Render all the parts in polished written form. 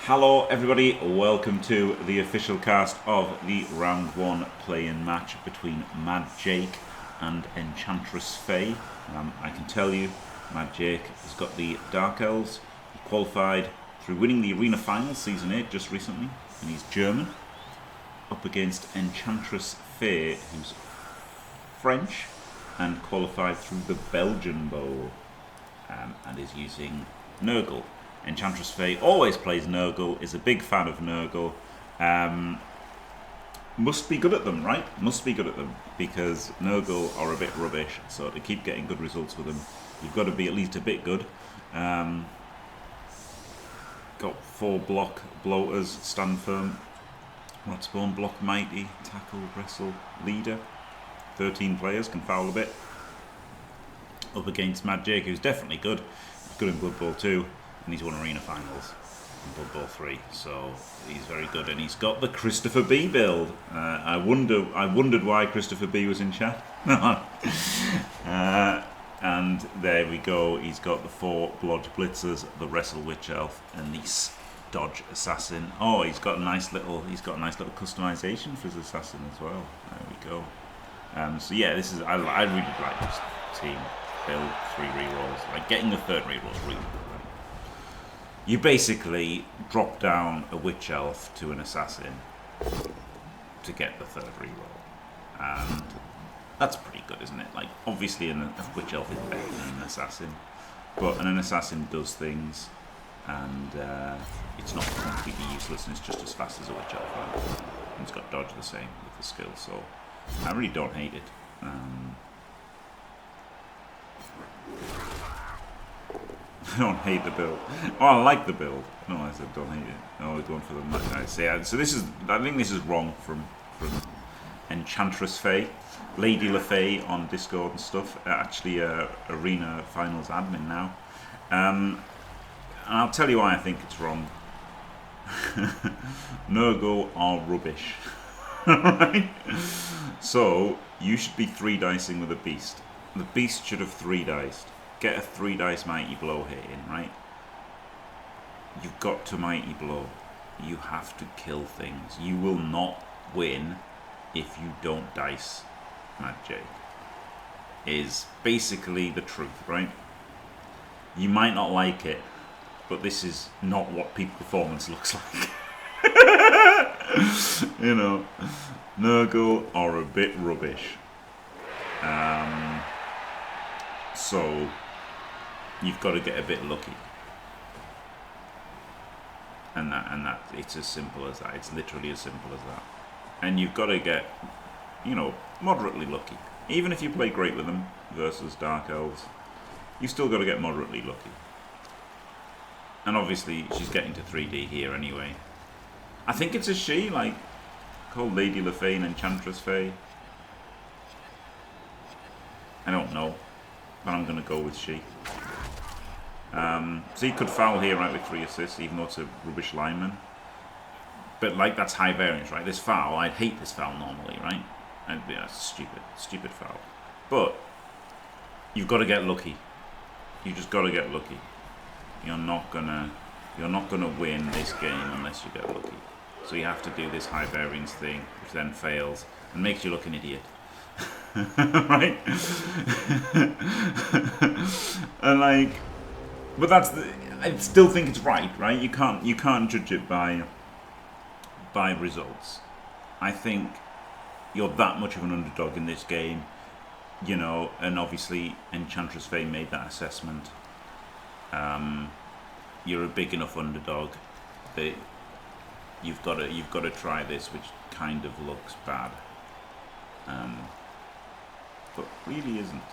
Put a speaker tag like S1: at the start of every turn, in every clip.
S1: Hello everybody, welcome to the official cast of the round 1 play-in match between MadJake and Enchantress Faye. I can tell you, MadJake has got the Dark Elves. He qualified through winning the Arena Finals Season 8 just recently, and he's German, up against Enchantress Faye, who's French, and qualified through the Belgian Bowl, and is using Nurgle. Enchantress Faye always plays Nurgle, is a big fan of Nurgle. Must be good at them, right? Must be good at them, because Nurgle are a bit rubbish, so to keep getting good results with them, you've got to be at least a bit good. Got 4 block bloaters, stand firm, not spawn, block mighty, tackle, wrestle, leader. 13 players, can foul a bit. Up against MadJake, who's definitely good. He's good in Blood Bowl 2. And he's won Arena Finals in Blood Bowl 3, so he's very good. And he's got the Christopher B build. I wondered why Christopher B was in chat. And there we go. He's got the 4 Blodge Blitzers, the Wrestle Witch Elf, and the Dodge Assassin. Oh, he's got a nice little customization for his assassin as well. There we go. So yeah, this is I really like this team build. 3 rerolls, like getting the 3rd reroll is really good. You basically drop down a Witch Elf to an Assassin to get the 3rd reroll. And that's pretty good, isn't it? Like, obviously a Witch Elf is better than an Assassin, but an Assassin does things, and it's not completely useless, and it's just as fast as a Witch Elf. And it's got dodge the same with the skill, so I really don't hate it. I don't hate the build. Oh, I like the build. No, I said don't hate it. No, we're going for the match. I say so. I think this is wrong from Enchantress Faye, Lady LaFaye on Discord and stuff. Actually, Arena Finals admin now. And I'll tell you why I think it's wrong. Nurgle are rubbish. Right? So you should be 3-dicing with a beast. The beast should have 3-diced. Get a 3-dice Mighty Blow hit in, right? You've got to Mighty Blow. You have to kill things. You will not win if you don't dice MadJake. Is basically the truth, right? You might not like it, but this is not what peak performance looks like. You know, Nurgle are a bit rubbish. So you've got to get a bit lucky, and that it's as simple as that. It's literally as simple as that. And you've got to get, moderately lucky. Even if you play great with them versus Dark Elves, you still got to get moderately lucky. And obviously, she's getting to 3D here anyway. I think it's a she, like called Lady LaFaye and Enchantress Faye. I don't know, but I'm gonna go with she. So he could foul here, right, with 3 assists, even though it's a rubbish lineman. But, like, that's high variance, right? This foul, I'd hate this foul normally, right? Yeah, it's stupid foul. But you've got to get lucky. You just got to get lucky. You're not gonna win this game unless you get lucky. So you have to do this high variance thing, which then fails and makes you look an idiot. Right? And like, but I still think it's right? You can't judge it by results. I think you're that much of an underdog in this game, and obviously Enchantress Faye made that assessment. You're a big enough underdog that you've got to try this, which kind of looks bad, but really isn't.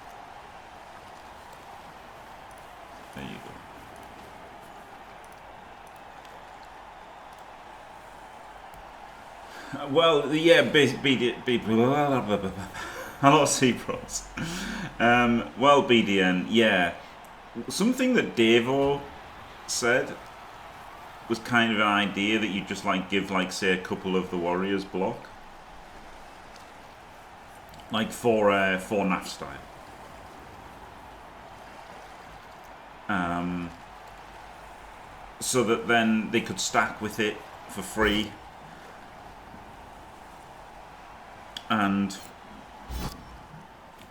S1: There you go. Well, yeah, hello, C-Pros. Well, BDN, yeah. Something that Devo said was kind of an idea that you just give say a couple of the warriors block, like for NAF style. so that then they could stack with it for free, and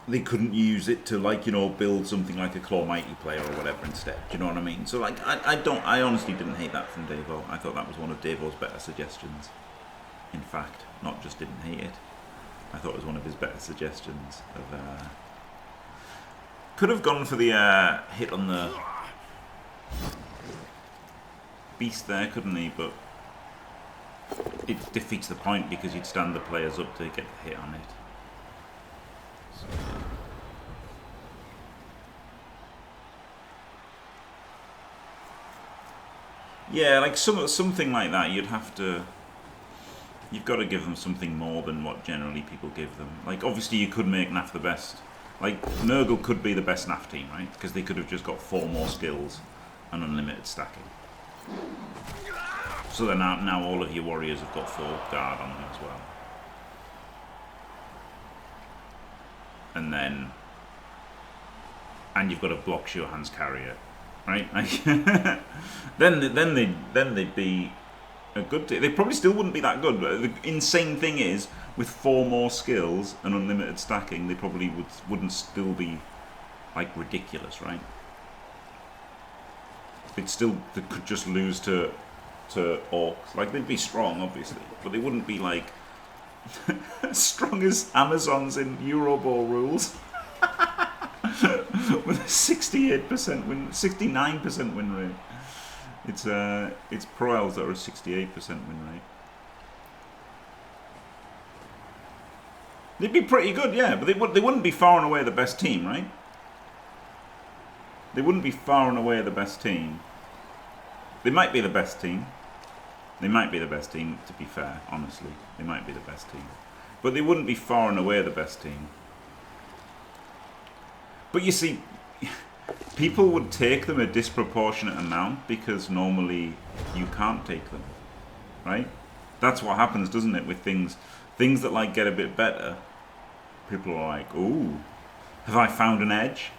S1: they couldn't use it to, like, you know, build something like a Claw Mighty player or whatever instead. Do you know what I mean? So, like, I honestly didn't hate that from Davo. I thought that was one of Davo's better suggestions. In fact, not just didn't hate it, I thought it was one of his better suggestions. Could have gone for the hit on the beast there, couldn't he? But it defeats the point because you'd stand the players up to get the hit on it. So. Yeah, like something like that. You'd have to. You've got to give them something more than what generally people give them. Like, obviously, you could make NAF the best. Like, Nurgle could be the best NAF team, right? Because they could have just got 4 more skills and unlimited stacking. So then now all of your warriors have got 4 guard on them as well. And you've got a block sure hands carrier, right? Like, then they'd be a good team. They probably still wouldn't be that good, but the insane thing is, with 4 more skills and unlimited stacking, they probably wouldn't still be, like, ridiculous, right? They could just lose to orcs. Like, they'd be strong, obviously, but they wouldn't be, like, strong as Amazons in Euroball rules. With a 68% win, 69% win rate. It's Pro Elves that are a 68% win rate. They'd be pretty good, yeah, but they wouldn't be far and away the best team, right? They wouldn't be far and away the best team. They might be the best team. They might be the best team, to be fair, honestly. They might be the best team. But they wouldn't be far and away the best team. But you see, people would take them a disproportionate amount because normally you can't take them, right? That's what happens, doesn't it, with things that, like, get a bit better. People are like, ooh, have I found an edge?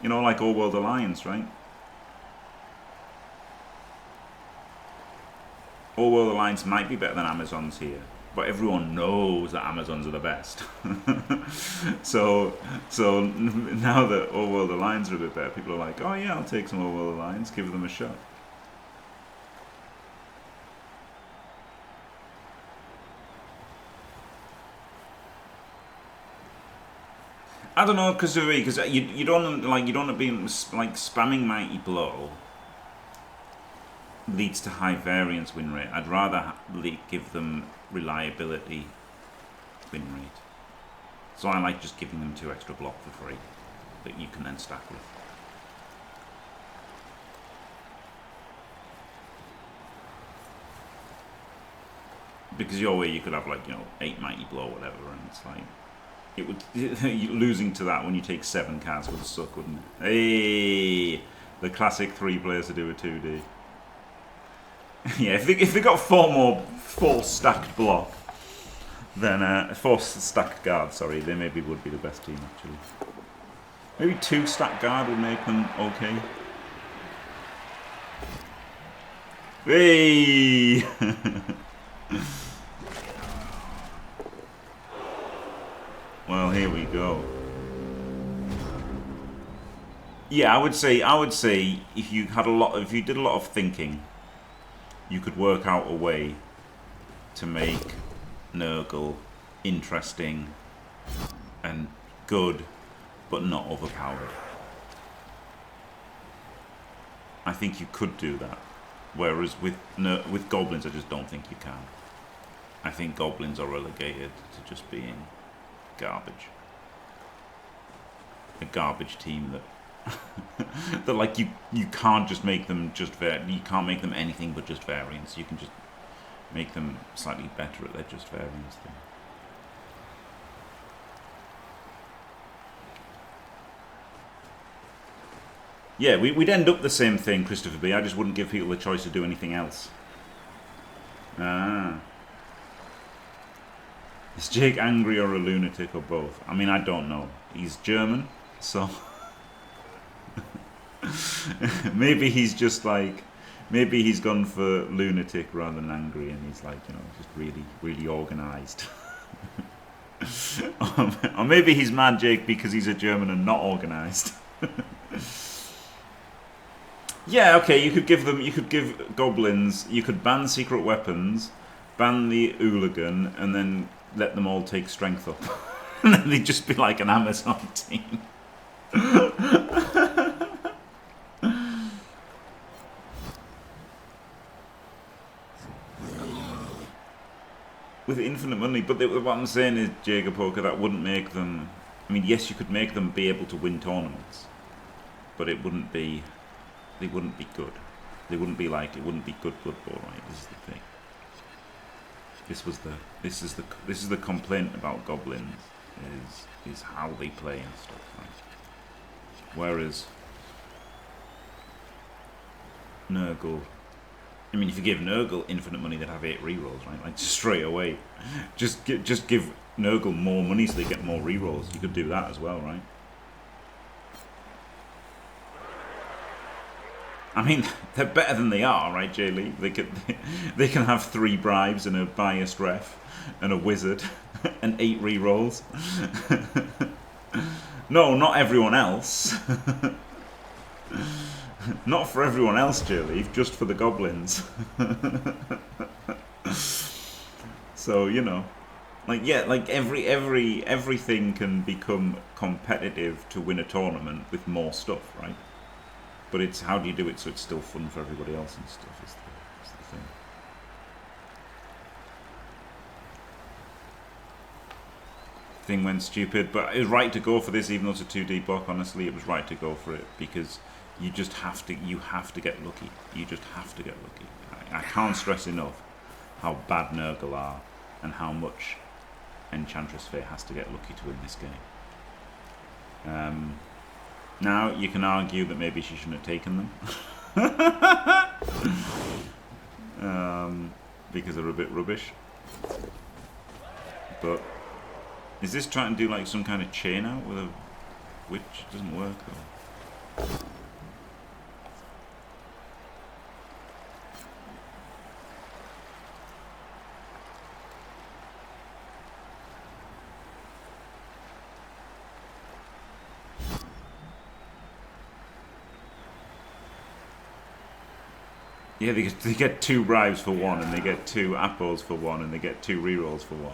S1: You know, like All World Alliance, right? All World Alliance might be better than Amazons here, but everyone knows that Amazons are the best. so now that All World Alliance are a bit better, people are like, oh yeah, I'll take some All World Alliance, give them a shot. I don't know, because you don't want to be like spamming Mighty Blow leads to high variance win rate. I'd rather give them reliability win rate. So I like just giving them 2 extra block for free that you can then stack with. Because your way you could have, like, you know, 8 Mighty Blow or whatever, and it's like, it would losing to that when you take 7 cards would suck, wouldn't it? Hey, the classic 3 players to do a 2D. Yeah, if they got 4 stacked block, then 4 stacked guard. Sorry, they maybe would be the best team actually. Maybe 2 stacked guard would make them okay. Hey. Well, here we go. Yeah, I would say if you did a lot of thinking, you could work out a way to make Nurgle interesting and good, but not overpowered. I think you could do that. Whereas with goblins, I just don't think you can. I think goblins are relegated to just being garbage. A garbage team that that, like, you can't just make them you can't make them anything but just variants. You can just make them slightly better at their just variants thing. Yeah, we'd end up the same thing, Christopher B. I just wouldn't give people the choice to do anything else. Ah. Is Jake angry or a lunatic or both? I mean, I don't know. He's German, so maybe he's just like Maybe he's gone for lunatic rather than angry, and he's like, you know, just really, really organised. Or maybe he's MadJake because he's a German and not organised. Yeah, okay, you could give goblins, you could ban secret weapons, ban the hooligan, and then let them all take strength up. And then they'd just be like an Amazon team. With infinite money, but what I'm saying is, Jager Poker, that wouldn't make them... I mean, yes, you could make them be able to win tournaments, but it wouldn't be... They wouldn't be good. They wouldn't be like... It wouldn't be good Blood Bowl, right? This is the thing. This is the complaint about goblins, is how they play and stuff, right? Whereas Nurgle... I mean, if you give Nurgle infinite money, they'd have 8 rerolls, right? Like, straight away. Just give Nurgle more money so they get more rerolls. You could do that as well, right? I mean, they're better than they are, right, Jay Lee? They can have 3 bribes and a biased ref and a wizard and 8 rerolls. No, not everyone else. Not for everyone else, J-Leaf, just for the goblins. So, you know, like, yeah, like everything can become competitive to win a tournament with more stuff, right? But it's how do you do it so it's still fun for everybody else and stuff is the thing. Thing went stupid, but it was right to go for this, even though it's a 2D block. Honestly, it was right to go for it because you just have to. You have to get lucky. You just have to get lucky. I can't stress enough how bad Nurgle are and how much Enchantress Fate has to get lucky to win this game. Now you can argue that maybe she shouldn't have taken them because they're a bit rubbish. But is this trying to do like some kind of chain out with a witch? It doesn't work though. Yeah, they get 2 bribes for 1, and they get 2 apples for 1, and they get 2 rerolls for 1.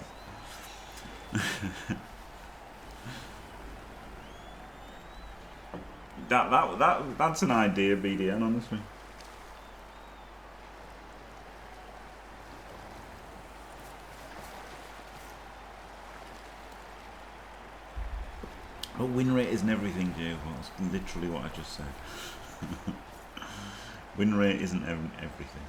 S1: That's an idea, BDN, honestly. But win rate isn't everything, Jay. Well, that's literally what I just said. Win rate isn't everything.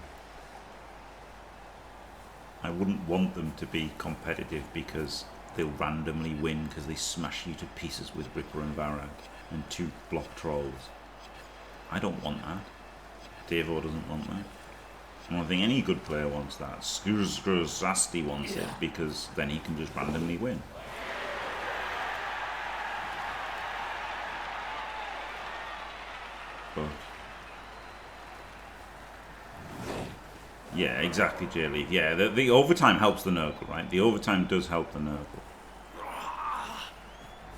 S1: I wouldn't want them to be competitive because they'll randomly win because they smash you to pieces with Ripper and Varag and 2 block trolls. I don't want that. Devo doesn't want that. I don't think any good player wants that. Zasti wants it because then he can just randomly win. But yeah, exactly, J-Leaf. Yeah, the overtime helps the Nurgle, right? The overtime does help the Nurgle.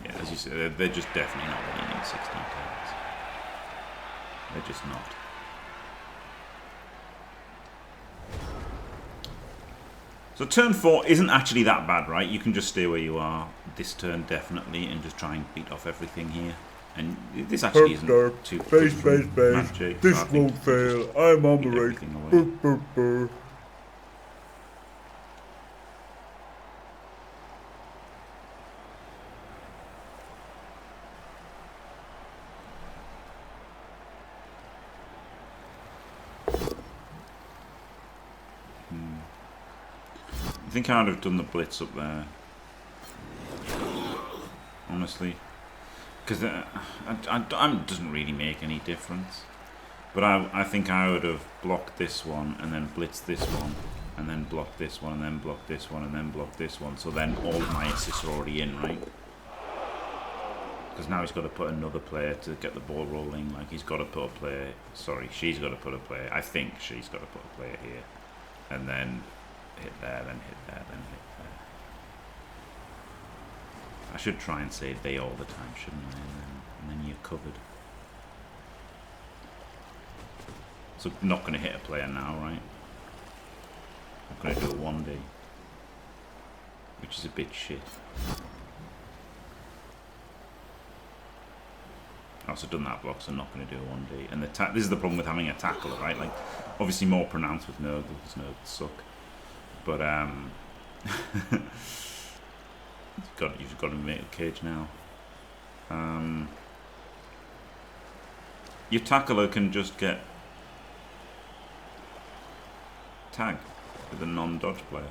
S1: Yeah, as you said, they're just definitely not winning in 16 turns. They're just not. So turn 4 isn't actually that bad, right? You can just stay where you are this turn, definitely, and just try and beat off everything here. And this actually isn't too...
S2: Base. MadJake, this won't fail. I'm on the right.
S1: I think I'd have done the blitz up there. Honestly. Because it doesn't really make any difference. But I think I would have blocked this one and then blitzed this one and then blocked this one and then blocked this one and then blocked this one. So then all of my assists are already in, right? Because now he's got to put another player to get the ball rolling. Like, he's got to put a player... Sorry, she's got to put a player. I think she's got to put a player here. And then hit there, then hit there, then hit there. I should try and say they all the time, shouldn't I? And then you're covered. So I'm not going to hit a player now, right? I'm going to do a 1D. Which is a bit shit. I've also done that block, so I'm not going to do a 1D. And this is the problem with having a tackler, right? Like, obviously more pronounced with Nurgle, because Nurgle suck. But you've got to make a cage now. Your tackler can just get tagged with a non-dodge player.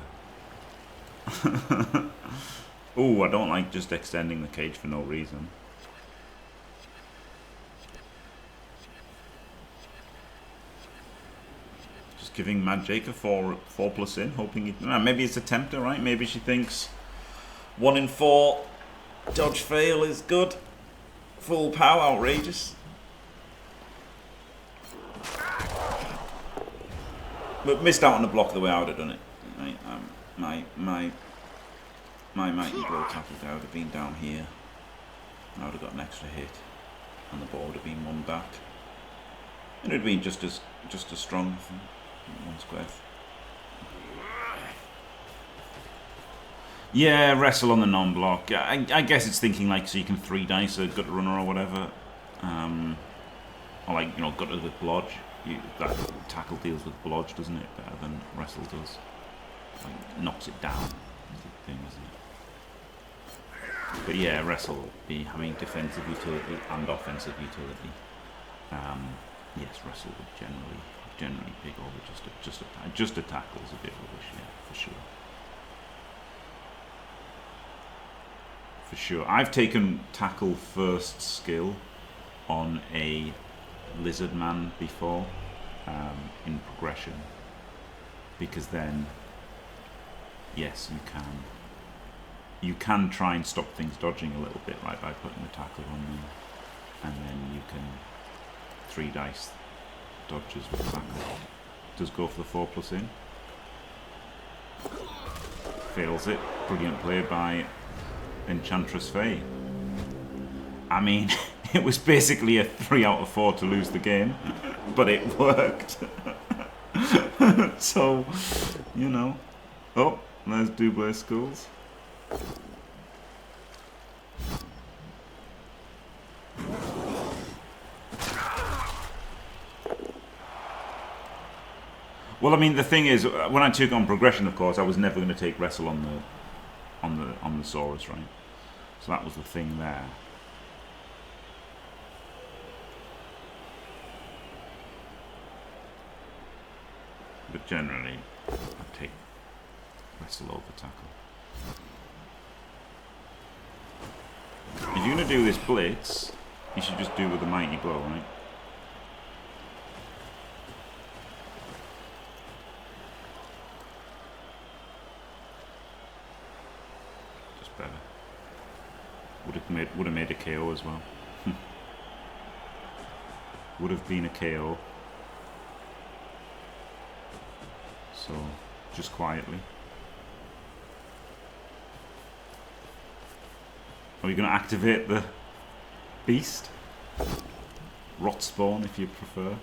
S1: Oh, I don't like just extending the cage for no reason. Just giving MadJake a 4+ in, hoping maybe it's a tempter, right? Maybe she thinks 1 in 4 dodge fail is good. Full power, outrageous. But missed out on the block the way I would have done it. Right? My mighty blow tackle guy would have been down here. And I would have got an extra hit. And the ball would have been 1 back. And it would have been just as strong, I think. 1 square. Yeah, wrestle on the non-block. I guess it's thinking like so you can 3 dice a gut runner or whatever. Or like, you know, gutter with blodge. That tackle deals with blodge, doesn't it? Better than wrestle does. Like, knocks it down. Is the thing, isn't it? But yeah, wrestle will be having defensive utility and offensive utility. Yes, wrestle would generally pick over just a tackle is a bit rubbish, yeah, for sure. For sure. I've taken tackle first skill on a lizard man before in progression, because then yes, you can try and stop things dodging a little bit, right, by putting the tackle on them, and then you can 3 dice dodges with tackle. Does go for the 4+ in, fails it. Brilliant play by Enchantress Faye. I mean, it was basically a 3 out of 4 to lose the game, but it worked. So, you know. Oh, there's Double Skulls. Well, I mean, the thing is, when I took on progression, of course, I was never going to take wrestle on the Saurus, right? So that was the thing there. But generally, I take wrestle over tackle. If you're going to do this blitz, you should just do with a mighty blow, right? Just better. Would have made a KO as well. Would have been a KO. So, just quietly. Are you going to activate the beast? Rot spawn, if you prefer.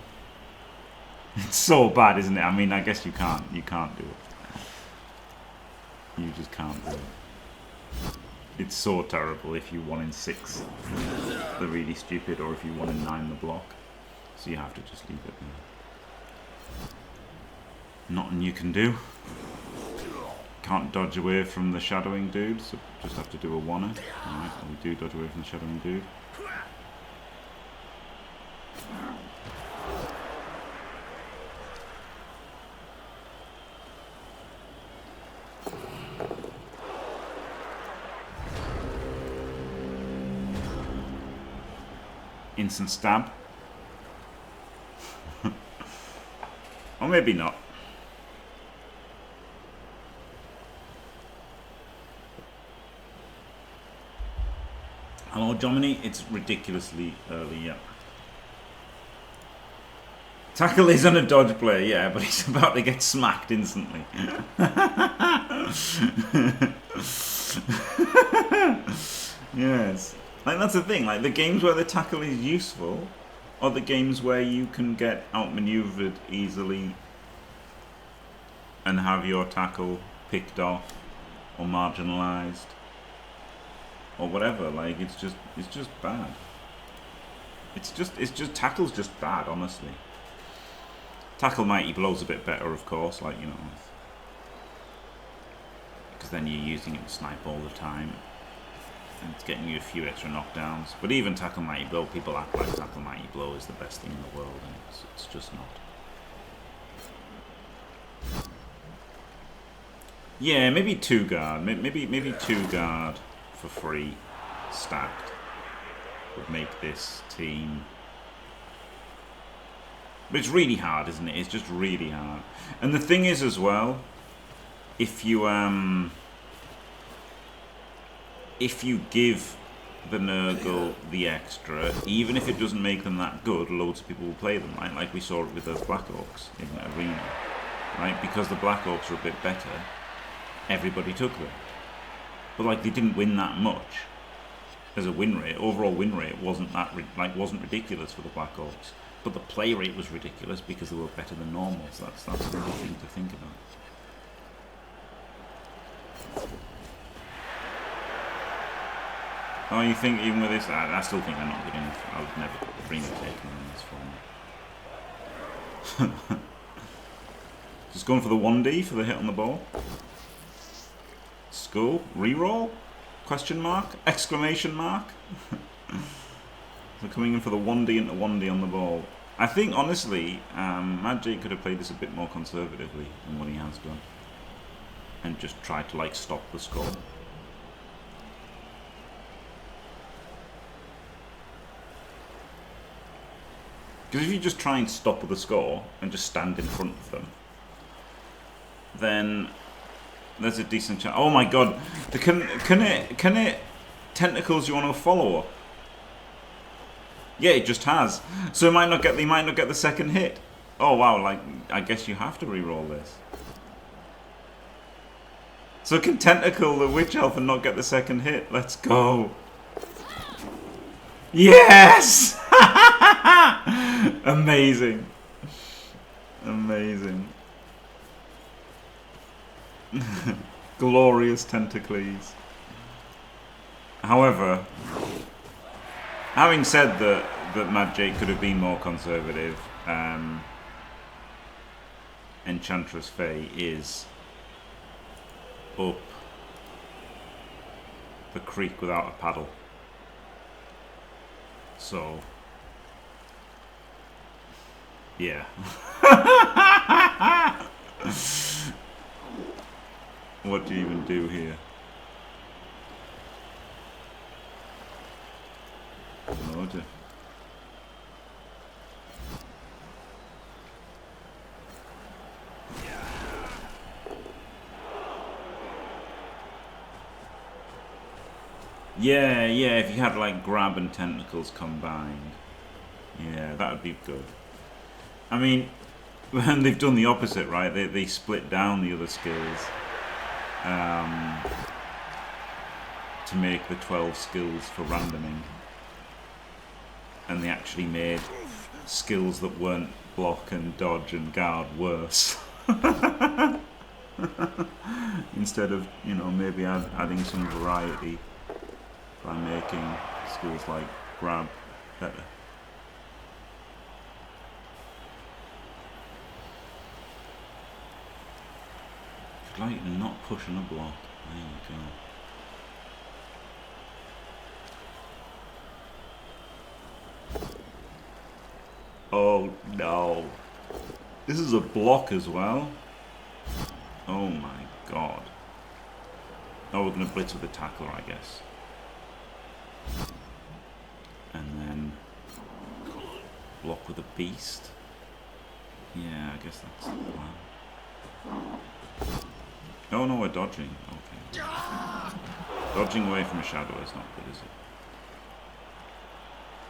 S1: It's so bad, isn't it? I mean, I guess you can't do it. You just can't do it. It's so terrible if you 1 in 6. They're really stupid, or if you 1 in 9 the block. So you have to just leave it there. Nothing you can do. Can't dodge away from the shadowing dude, so just have to do a 1er. Alright, well, we do dodge away from the shadowing dude. Instant stab. Or maybe not. Hello, Jomini. It's ridiculously early, yeah. Tackle is on a dodge play, yeah, but he's about to get smacked instantly. Yes. Like, that's the thing. Like, the games where the tackle is useful are the games where you can get outmaneuvered easily and have your tackle picked off or marginalized or whatever. Like, it's just bad. It's just tackle's just bad, honestly. Tackle Mighty Blow's a bit better, of course, like, you know, because then you're using it to snipe all the time and it's getting you a few extra knockdowns. But even Tackle Mighty Blow, people act like Tackle Mighty Blow is the best thing in the world, and it's just not. Yeah, maybe 2 guard, maybe 2 guard for free stacked would make this team. But it's really hard, isn't it? It's just really hard. And the thing is as well, if you give the Nurgle the extra, even if it doesn't make them that good, loads of people will play them, right? Like we saw it with the Black Orcs in Arena, right? Because the Black Orcs are a bit better, everybody took them. But like, they didn't win that much as a win rate. Overall win rate wasn't that wasn't ridiculous for the Black Orcs. But the play rate was ridiculous because they were better than normal. So that's another thing to think about. Oh, you think even with this? I still think they're not good enough. I would never bring the take them in this format. Just going for the 1D for the hit on the ball. Skull reroll? Question mark? Exclamation mark? So coming in for the 1D into 1D on the ball. I think, honestly, MadJake could have played this a bit more conservatively than what he has done. And just tried to, like, stop the score. Because if you just try and stop the score and just stand in front of them, then there's a decent chance. Oh my god! Can it tentacles you on a follow-up? Yeah, it just has. So they might not get the second hit. Oh wow! Like, I guess you have to re-roll this. So can tentacle the witch elf and not get the second hit? Let's go. Yes! Amazing. Amazing. Glorious tentacles. However, having said that MadJake could have been more conservative, Enchantress Fae is up the creek without a paddle. So, yeah. What do you even do here? Lord. Yeah, if you had like grab and tentacles combined. Yeah, that would be good. I mean, they've done the opposite, right? They split down the other skills to make the 12 skills for randoming. And they actually made skills that weren't block and dodge and guard worse. Instead of, you know, maybe adding some variety by making skills like grab better. Like not pushing a block. There you go. Oh no. This is a block as well. Oh my god. Oh, we're going to blitz with the tackler, I guess. And then block with a beast. Yeah, I guess that's the plan. Oh no, we're dodging. Okay. Dodging away from a shadow is not good, is it?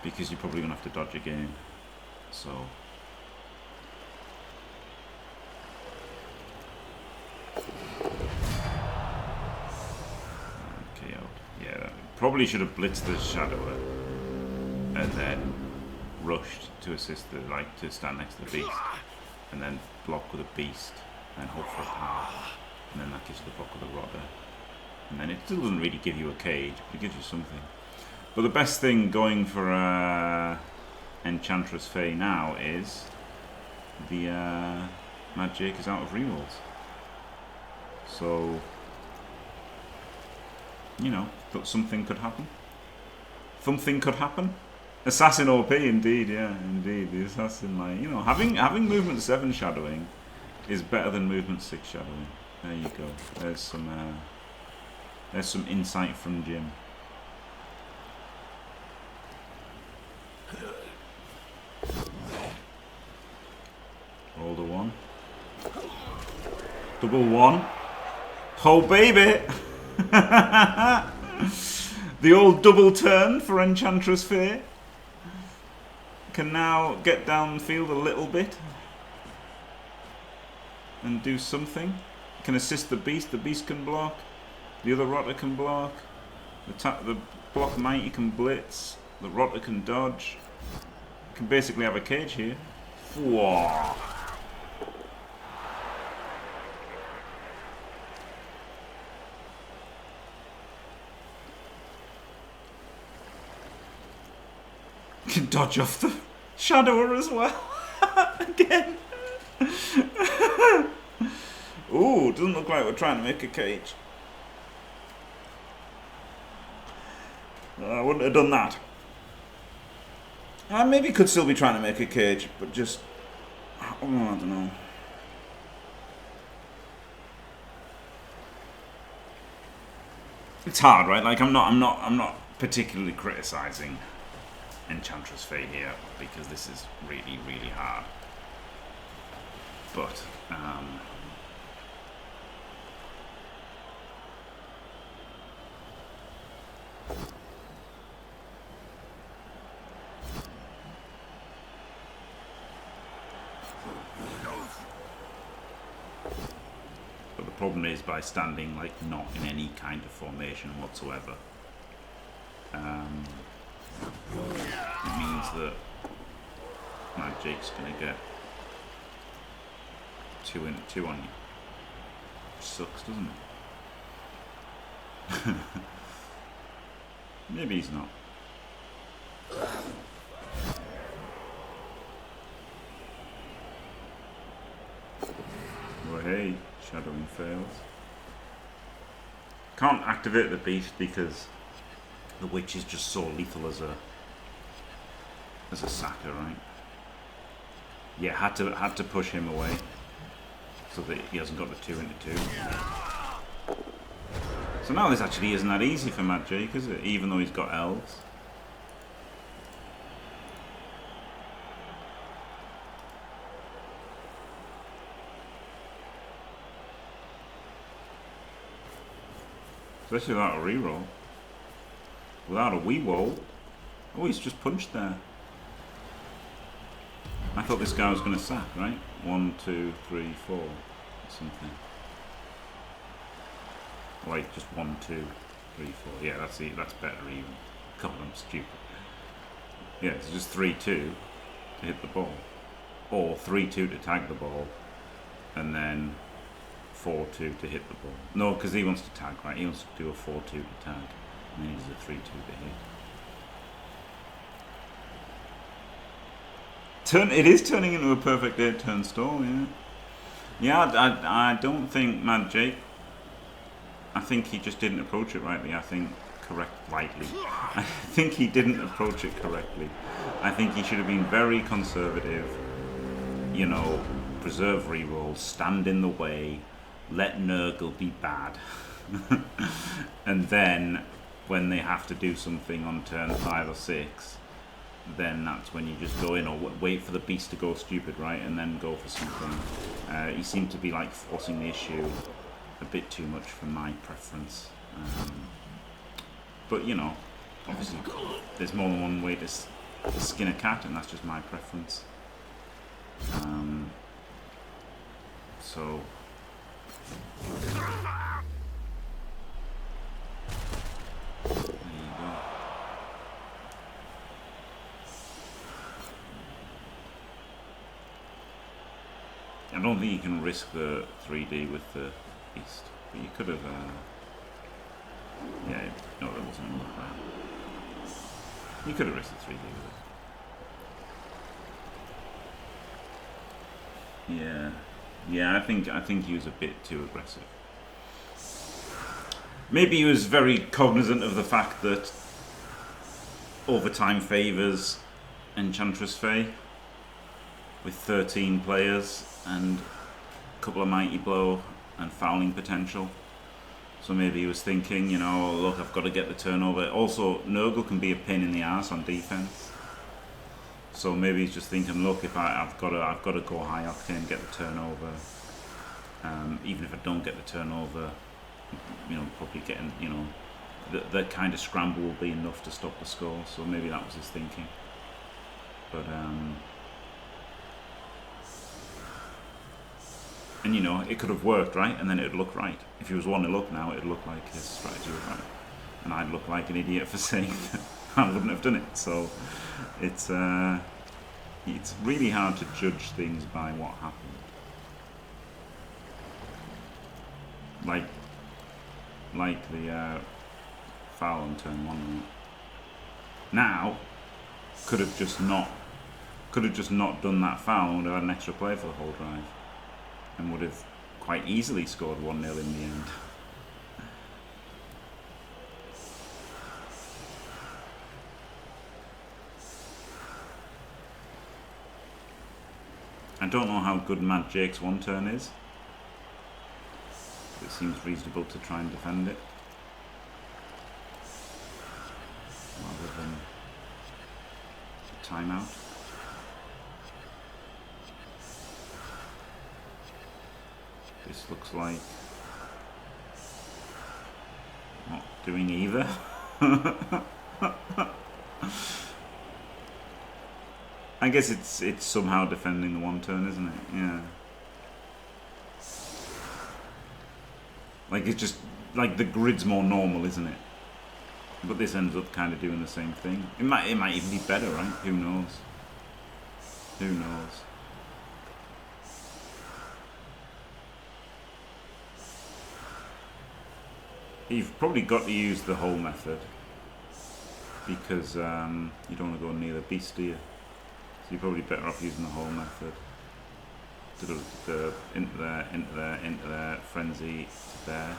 S1: because you're probably going to have to dodge again. So... KO'd. Yeah, probably should have blitzed the Shadower and then rushed to assist the, like, to stand next to the beast, and then block with a beast, and hope for a power, and then that gives you the block with a Rodder. And then it still doesn't really give you a cage, but it gives you something. But the best thing going for Enchantress Fae now is the MadJake is out of rerolls. So, you know, thought something could happen. Something could happen. Assassin OP, indeed, yeah, indeed. The Assassin, like, you know, having movement 7 shadowing is better than movement 6 shadowing. There you go. There's some insight from Jim. Roll the 1. Double 1. Oh baby! The old double turn for Enchantress Fae can now get downfield a little bit and do something. Can assist the beast can block, the other Rotter can block, the block mighty can blitz, the Rotter can dodge. Can basically have a cage here. Whoa. Can dodge off the Shadower as well. Again. Ooh, doesn't look like we're trying to make a cage. I wouldn't have done that. Maybe could still be trying to make a cage, but just... oh, I don't know. It's hard, right? Like I'm not particularly criticizing Enchantress Fae here because this is really, really hard. But the problem is by standing like not in any kind of formation whatsoever. It means that MadJake's gonna get 2 on you. Which sucks, doesn't it? Maybe he's not. Well, hey, shadowing fails. Can't activate the beast because the witch is just so lethal as a sacker, right? Yeah, had to push him away so that he hasn't got the 2 into 2. So now this actually isn't that easy for MadJake, is it? Even though he's got elves. Especially without a reroll. Without a wee roll. Oh, he's just punched there. I thought this guy was going to sack, right? 1, 2, 3, 4. Something. Like just 1, 2, 3, 4. Yeah, that's better even. God, I'm stupid. Yeah, it's just 3, 2 to hit the ball. Or 3, 2 to tag the ball. And then 4, 2 to hit the ball. No, because he wants to tag, right? He wants to do a 4, 2 to tag. And then he does a 3, 2 to hit. It is turning into a perfect 8-turn stall, yeah. Yeah, I don't think MadJake. I think he just didn't approach it rightly. I think I think he didn't approach it correctly. I think he should have been very conservative. You know, preserve rerolls, stand in the way, let Nurgle be bad, and then when they have to do something on turn 5 or 6. Then that's when you just go in or wait for the beast to go stupid, right, and then go for something. He seemed to be like forcing the issue a bit too much for my preference. But you know, obviously there's more than one way to skin a cat, and that's just my preference. So there you go. I don't think you can risk the 3D with the beast, but you could have. Yeah, no, that wasn't enough. You could have risked the 3D with it. Yeah, yeah. I think he was a bit too aggressive. Maybe he was very cognizant of the fact that overtime favours Enchantress Fae with 13 players and a couple of mighty blow and fouling potential. So maybe he was thinking, you know, look, I've got to get the turnover. Also, Nurgle can be a pain in the ass on defense. So maybe he's just thinking, look, if I've got to go high octane, get the turnover. Even if I don't get the turnover, you know, probably getting, you know, the kind of scramble will be enough to stop the score. So maybe that was his thinking. But and you know, it could have worked, right? And then it would look right. If he was 1-0 up now, it would look like his strategy was right. And I'd look like an idiot for saying that I wouldn't have done it. So it's really hard to judge things by what happened. Like the foul on turn 1. Right? Now, could have just not done that foul and would have had an extra play for the whole drive. And would have quite easily scored 1-0 in the end. I don't know how good MadJake's 1-turn is. It seems reasonable to try and defend it. Rather than a timeout. This looks like not doing either. I guess it's somehow defending the 1-turn, isn't it? Yeah. Like it's just like the grid's more normal, isn't it? But this ends up kind of doing the same thing. It might even be better, right? Who knows? Who knows? You've probably got to use the whole method because you don't want to go near the beast, do you? So you're probably better off using the whole method. Into there, frenzy to there,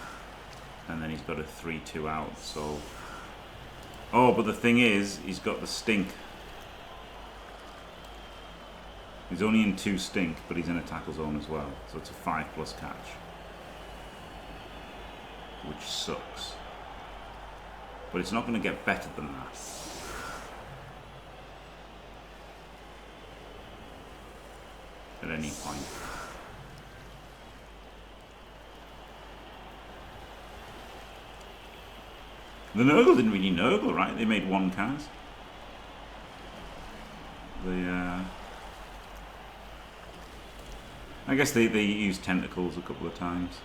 S1: and then he's got a 3-2 out. So, oh, but the thing is, he's got the stink. He's only in 2 stink, but he's in a tackle zone as well. So it's a 5+ catch. Which sucks. But it's not going to get better than that. At any point. The Nurgle didn't really Nurgle, right? They made 1 cast. I guess they used tentacles a couple of times.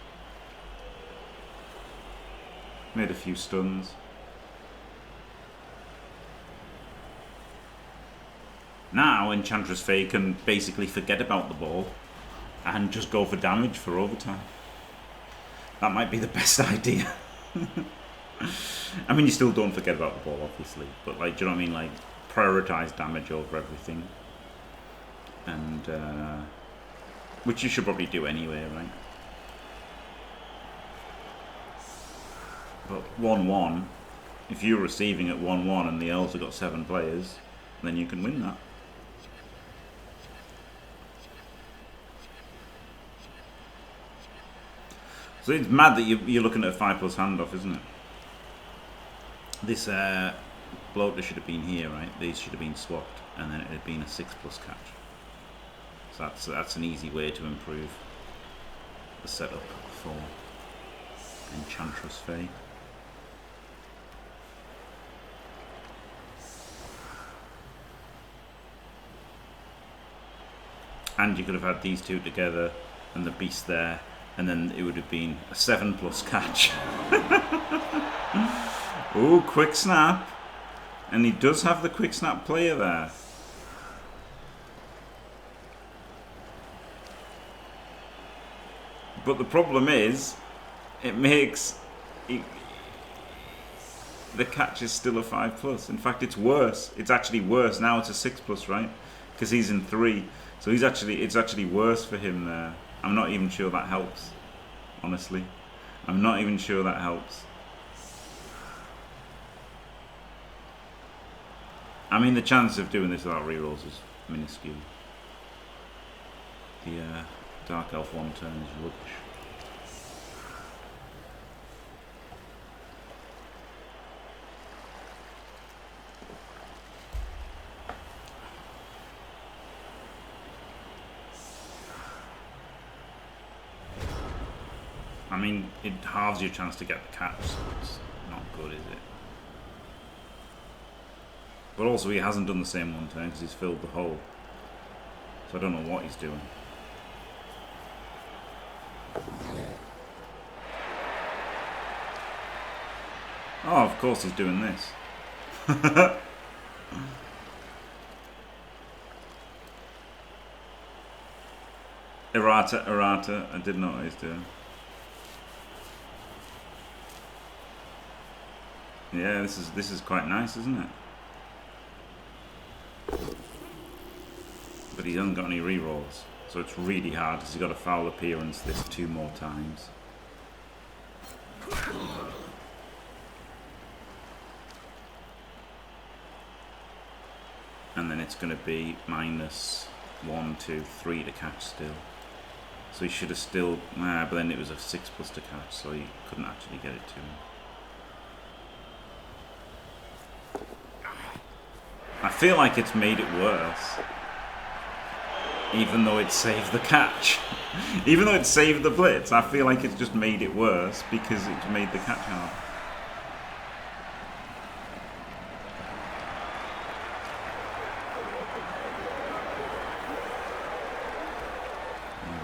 S1: Made a few stuns. Now Enchantress Fae can basically forget about the ball and just go for damage for overtime. That might be the best idea. I mean, you still don't forget about the ball, obviously, but like, do you know what I mean? Like, prioritize damage over everything, and which you should probably do anyway, right? But 1-1, if you're receiving at 1-1 and the Elves have got 7 players, then you can win that. So it's mad that you're looking at a 5+ handoff, isn't it? This bloater should have been here, right? These should have been swapped, and then it had been a 6+ catch. So that's an easy way to improve the setup for Enchantress Fae. and you could have had these two together and the beast there, and then it would have been a 7+ catch. Ooh, quick snap. And he does have the quick snap player there. But the problem is, it makes... the catch is still a 5+. In fact, it's worse. It's actually worse. Now it's a 6+, right? Because he's in 3. So it's actually worse for him there. I'm not even sure that helps. Honestly. I'm not even sure that helps. I mean, the chance of doing this without rerolls is minuscule. The Dark Elf 1 turn is rubbish. I mean, it halves your chance to get the catch, so it's not good, is it? But also, he hasn't done the same 1 turn because he's filled the hole. So I don't know what he's doing. Oh, of course he's doing this. Errata, I didn't know what he's doing. Yeah, this is quite nice, isn't it? But he hasn't got any rerolls, so it's really hard because he's got a foul appearance this 2 more times. And then it's going to be minus 1, 2, 3 to catch still. So he should have still... Nah, but then it was a 6+ to catch, so he couldn't actually get it to him. I feel like it's made it worse. Even though it saved the catch. Even though it saved the blitz, I feel like it's just made it worse because it's made the catch hard.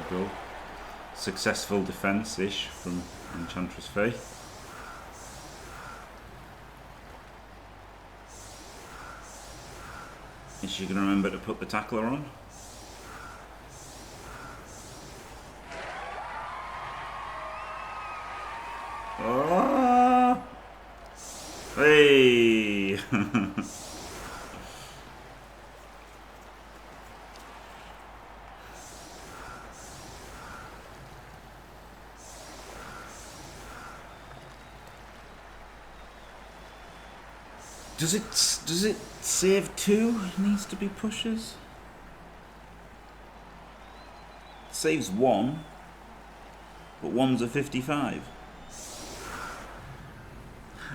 S1: There we go. Successful defense-ish from Enchantress Faith. Is she going to remember to put the tackler on? Oh! Hey! Does it save 2? It needs to be pushes. It saves 1, but 1's a 55.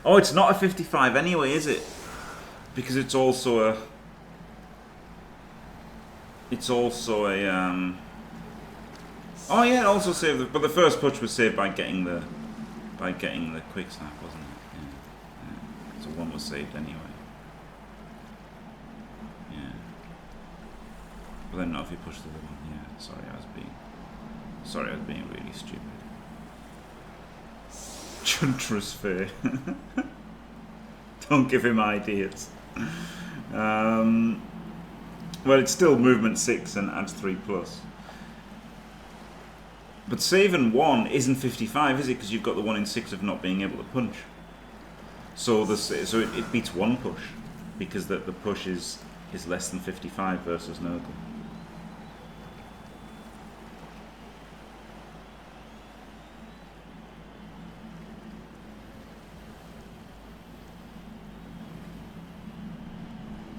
S1: Oh, it's not a 55 anyway, is it? Because it's also a... It's also a... Oh yeah, it also saved the... But the first push was saved by getting the... By getting the quick snap, wasn't it? Yeah. So 1 was saved anyway. Yeah. But then not if you push the other one. Yeah, sorry, I was being really stupid. Enchantress Fair. Don't give him ideas. Well, it's still movement 6 and adds 3+. But saving 1 isn't 55, is it? Because you've got the 1 in 6 of not being able to punch. So it beats 1 push because the push is less than 55 versus Nurgle.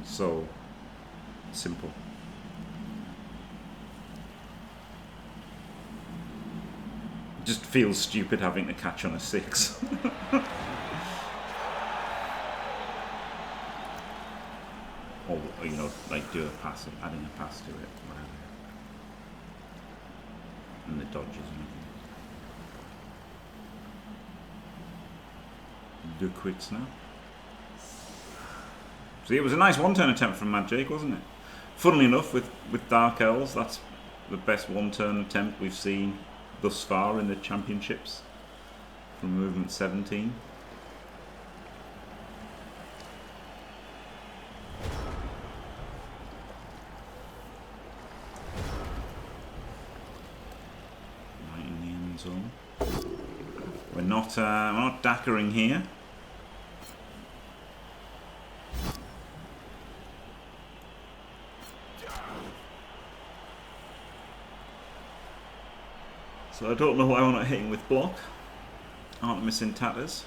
S1: So simple. Just feels stupid having to catch on a 6. Or, you know, like do a pass, adding a pass to it, whatever. And the dodges maybe. Do a quick snap. See, it was a nice 1-turn attempt from MadJake, wasn't it? Funnily enough, with Dark Elves, that's the best one-turn attempt we've seen thus far in the championships from movement 17. Right in the end zone. We're not dackering here. So I don't know why we're not hitting with block. Aren't missing tatters.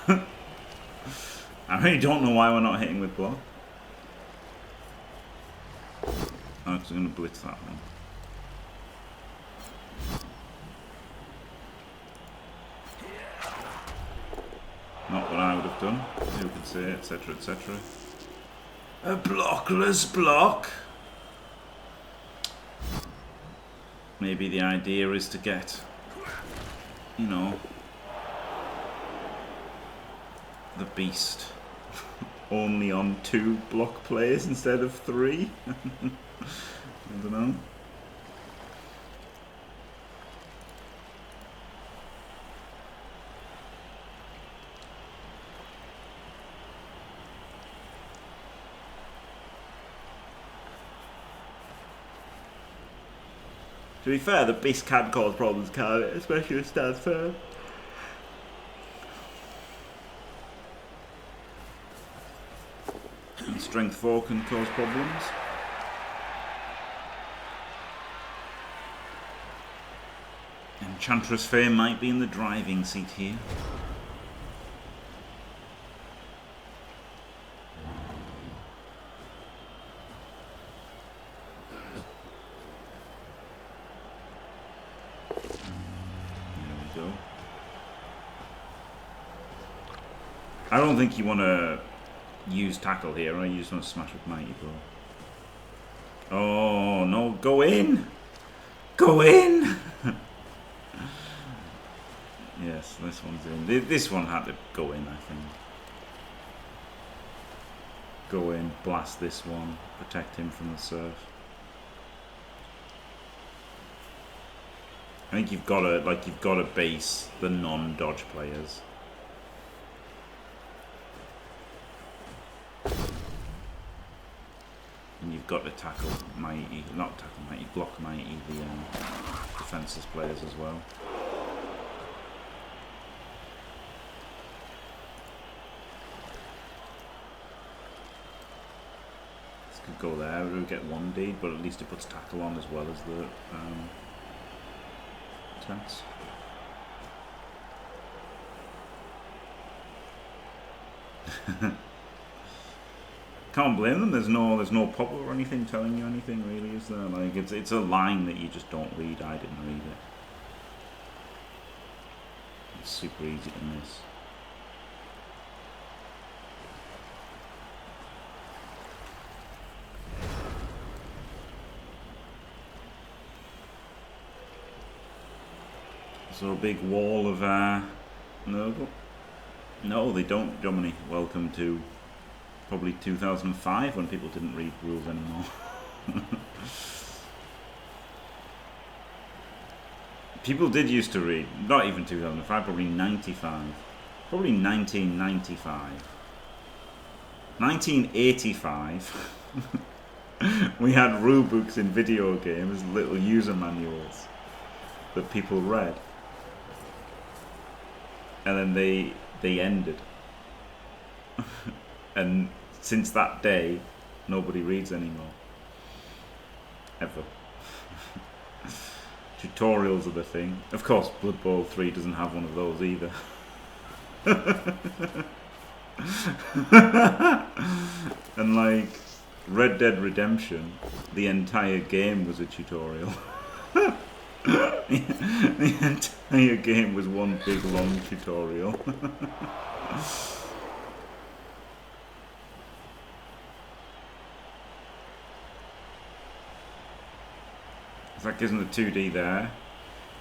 S1: I really don't know why we're not hitting with block. I'm actually going to blitz that one. Not what I would have done. Who could say, etc., etc. A blockless block. Maybe the idea is to get, you know, the beast only on 2 block players instead of 3. I don't know. To be fair, the beast can cause problems, can't it? Especially if it stands firm. And strength 4 can cause problems. Enchantress fame might be in the driving seat here. I don't think you want to use tackle here. I just want to smash with mighty blow. Oh no! Go in! Go in! Yes, this one's in. This one had to go in, I think. Go in, blast this one, protect him from the surf. I think you've got to base the non-dodge players. And you've got to tackle mighty, not tackle mighty, block mighty the defenseless players as well. This could go there, we'll get 1D, but at least it puts tackle on as well as the attacks. Can't blame them. There's no pop or anything telling you anything really, is there? Like it's a line that you just don't read. I didn't read it. It's super easy to miss. So a big wall of Nurgle. No, they don't, Dominic. Welcome to probably 2005 when people didn't read rules anymore. People did used to read, not even 2005, probably 95. Probably 1995. 1985. We had rule books in video games, little user manuals that people read. And then they ended. And since that day, nobody reads anymore. Ever. Tutorials are the thing. Of course, Blood Bowl 3 doesn't have one of those either. And like Red Dead Redemption, the entire game was a tutorial. The entire game was one big long tutorial. So that gives them the 2D there,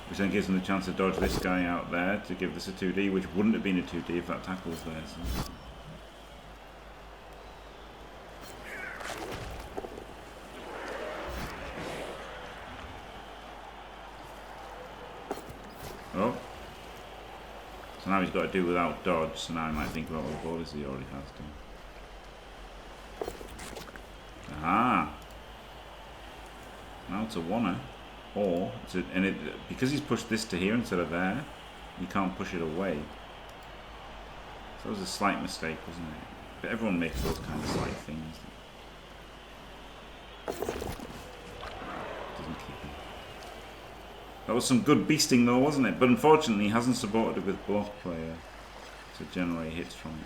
S1: which then gives them the chance to dodge this guy out there to give this a 2D, which wouldn't have been a 2D if that tackle was there. So. Oh. So now he's got to do without dodge, so now he might think about what borders he already has to. Aha! Now it's a oneer. Or, because he's pushed this to here instead of there, you can't push it away. So that was a slight mistake, wasn't it? But everyone makes those kind of slight things. Doesn't keep it. That was some good beasting though, wasn't it? But unfortunately he hasn't supported it with block player to generate hits from it.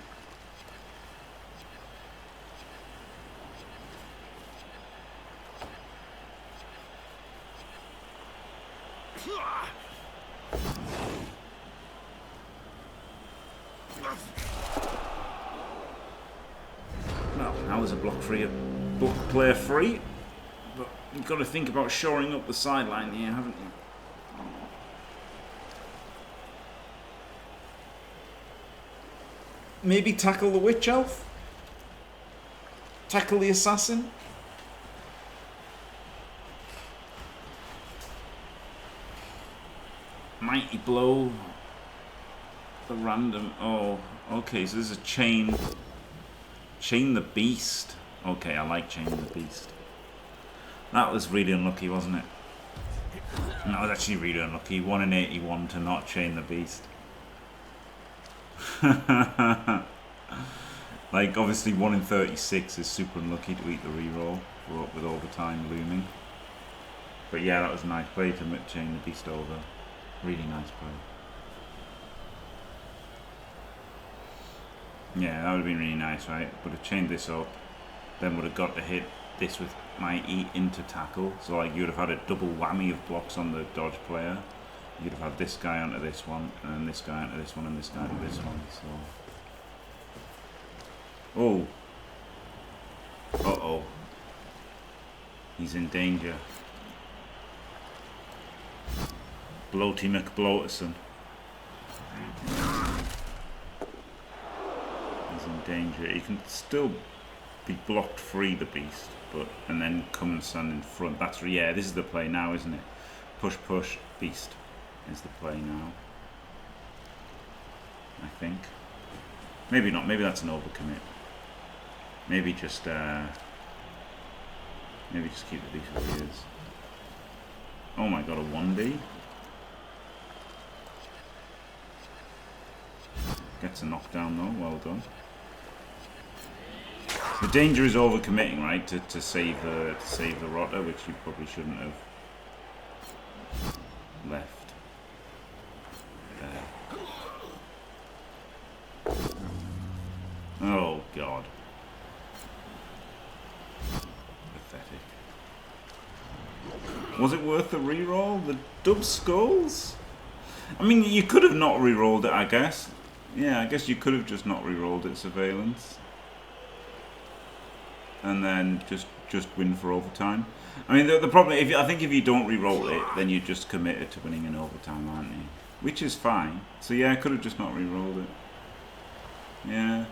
S1: Well, now there's a block player free, but you've got to think about shoring up the sideline here, haven't you? Maybe tackle the witch elf? Tackle the assassin? Mighty blow. The random. Oh, okay, so there's a chain. Chain the beast. Okay, I like chaining the beast. That was really unlucky, wasn't it? That was actually really unlucky. 1 in 81 to not chain the beast. Like, obviously 1 in 36 is super unlucky to eat the reroll with all the time looming. But yeah, that was a nice play to chain the beast over. Really nice play. Yeah, that would have been really nice, right? Would have chained this up, then would have got to hit this with my E into tackle. So like you would have had a double whammy of blocks on the dodge player. You'd have had this guy onto this one, and then this guy onto this one, and this guy onto this one. So, oh, uh-oh, he's in danger. Bloaty McBloaterson. He's in danger. He can still be blocked free, the beast, but and then come and stand in front. That's yeah. This is the play now, isn't it? Push, push, beast is the play now. I think. Maybe not. Maybe that's an overcommit. Maybe just keep the beast where he is. Oh my god, a 1D. Gets a knockdown though, well done. The danger is overcommitting, right? To save the rotter, which you probably shouldn't have left there. Oh god. Pathetic. Was it worth the reroll? The dub skulls? I mean, you could have not rerolled it, I guess. Yeah, I guess you could have just not rerolled it, surveillance, and then just win for overtime. I mean, the problem, I think if you don't reroll it, then you're just committed to winning in overtime, aren't you? Which is fine. So yeah, I could have just not rerolled it. Yeah.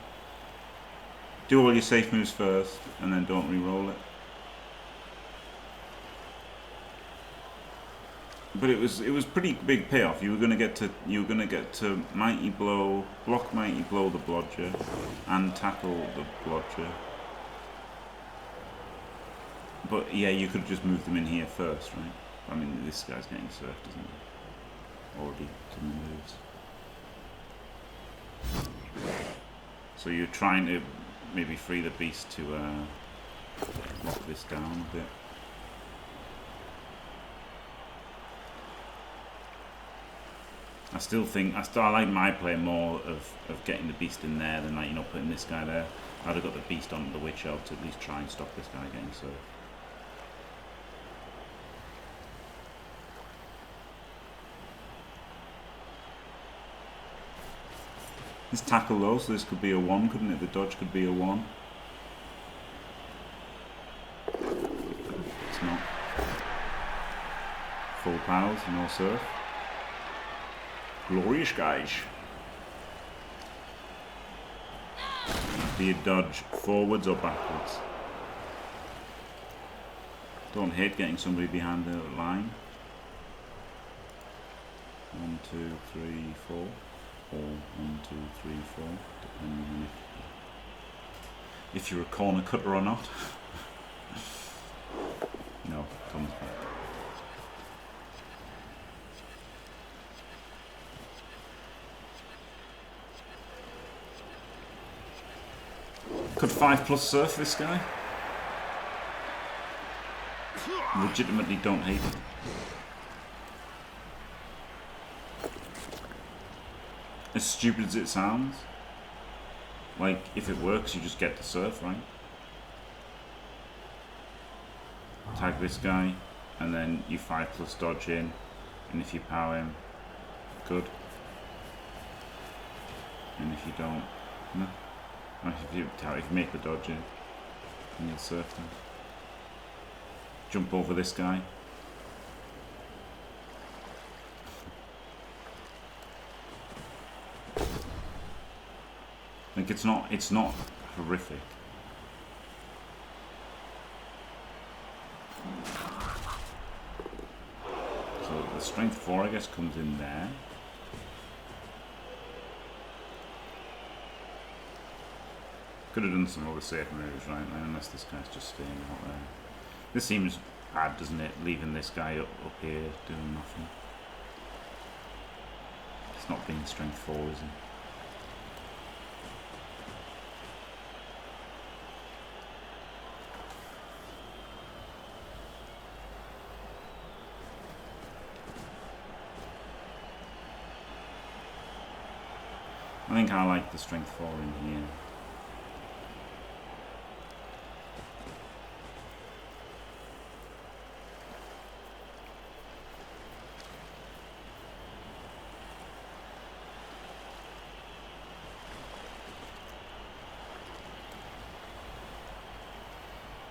S1: Do all your safe moves first, and then don't reroll it. But it was pretty big payoff. You were gonna get to mighty blow, block mighty blow the blodger, and tackle the blodger. But yeah, you could have just moved them in here first, right? I mean, this guy's getting surfed, isn't he? Already done the moves. So you're trying to maybe free the beast to lock this down a bit. I still like my play more of getting the beast in there than, like, you know, putting this guy there. I'd have got the beast on the witch elf to at least try and stop this guy getting served. This tackle low, so this could be a 1, couldn't it? The dodge could be a 1. It's not. Full pals, no surf. Glorious guys. Do you dodge forwards or backwards? Don't hate getting somebody behind the line. 1, 2, 3, 4. Or 1, 2, 3, 4, depending on if you're a corner cutter or not. No, Tom's back. Could 5+ surf this guy? Legitimately don't hate it. As stupid as it sounds, like if it works you just get to surf, right? Tag this guy and then you 5+ dodge in, and if you power him, good. And if you don't, no. If you make the dodge in, then you'll surf them. Jump over this guy. Like it's not horrific. So the strength 4 I guess comes in there. Could have done some other safe moves, right? Unless this guy's just staying out there. This seems bad, doesn't it? Leaving this guy up here doing nothing. It's not being strength 4, is he? I think I like the strength 4 in here.